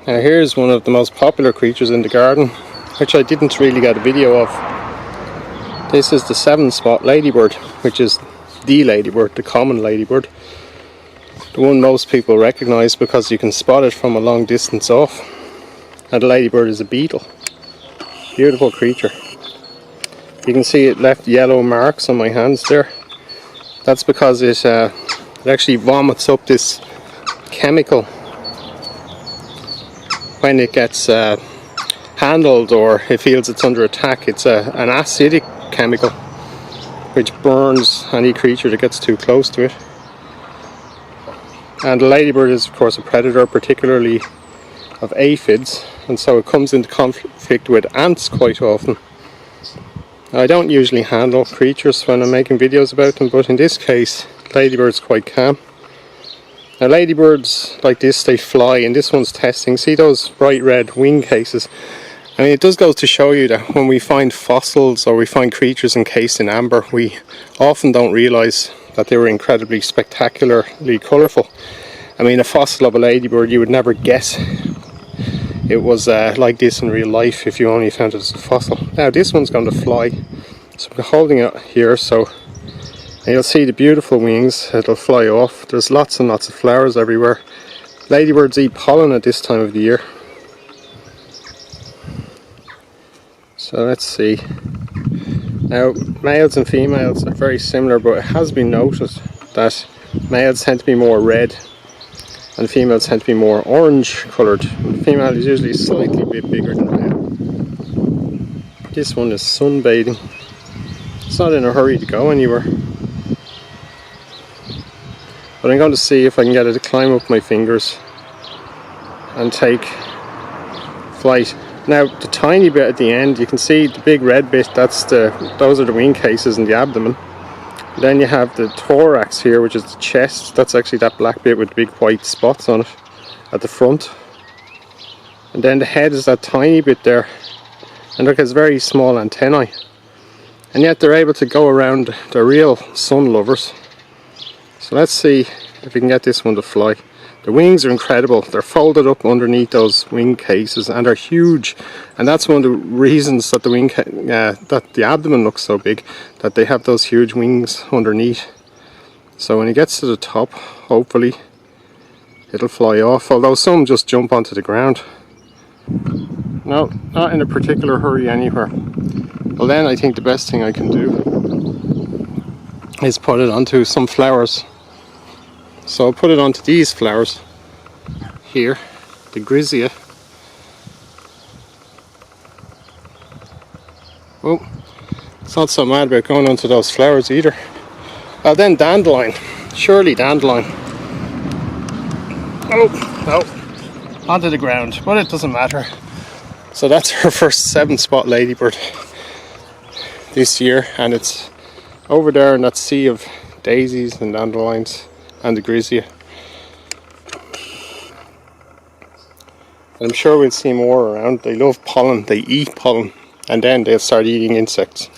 Now here's one of the most popular creatures in the garden, which I didn't really get a video of. This is the seven-spot ladybird, which is the ladybird, the common ladybird. The one most people recognise because you can spot it from a long distance off. And the ladybird is a beetle. Beautiful creature. You can see it left yellow marks on my hands there. That's because it actually vomits up this chemical when it gets handled or it feels it's under attack. It's an acidic chemical which burns any creature that gets too close to it. And the ladybird is of course a predator, particularly of aphids, and so it comes into conflict with ants quite often. I don't usually handle creatures when I'm making videos about them, but in this case ladybird's quite calm. Now ladybirds like this, they fly, and this one's testing. See those bright red wing cases? I mean, it does go to show you that when we find fossils or we find creatures encased in amber, we often don't realise that they were incredibly spectacularly colourful. I mean, a fossil of a ladybird, you would never guess it was like this in real life if you only found it as a fossil. Now this one's going to fly, so I'm holding it here so and you'll see the beautiful wings. It'll fly off. There's lots and lots of flowers everywhere. Ladybirds eat pollen at this time of the year. So let's see. Now males and females are very similar, but it has been noted that males tend to be more red and females tend to be more orange coloured. The female is usually slightly a bit bigger than the male. This one is sunbathing. It's not in a hurry to go anywhere. But I'm going to see if I can get it to climb up my fingers and take flight. Now the tiny bit at the end, you can see the big red bit, those are the wing cases and the abdomen. Then you have the thorax here, which is the chest. That's actually that black bit with big white spots on it at the front. And then the head is that tiny bit there. And look, it's very small antennae. And yet they're able to go around. They're real sun lovers. So let's see if we can get this one to fly. The wings are incredible. They're folded up underneath those wing cases and they're huge. And that's one of the reasons that that the abdomen looks so big, that they have those huge wings underneath. So when it gets to the top, hopefully it'll fly off. Although some just jump onto the ground. No, not in a particular hurry anywhere. Well then I think the best thing I can do is put it onto some flowers. So I'll put it onto these flowers here, the Grisia. Oh, it's not so mad about going onto those flowers either. Then dandelion, surely dandelion. Oh, no, onto the ground, but it doesn't matter. So that's her first seven-spot ladybird this year, and it's over there in that sea of daisies and dandelions and the Grisia. I'm sure we'll see more around. They love pollen, they eat pollen, and then they'll start eating insects.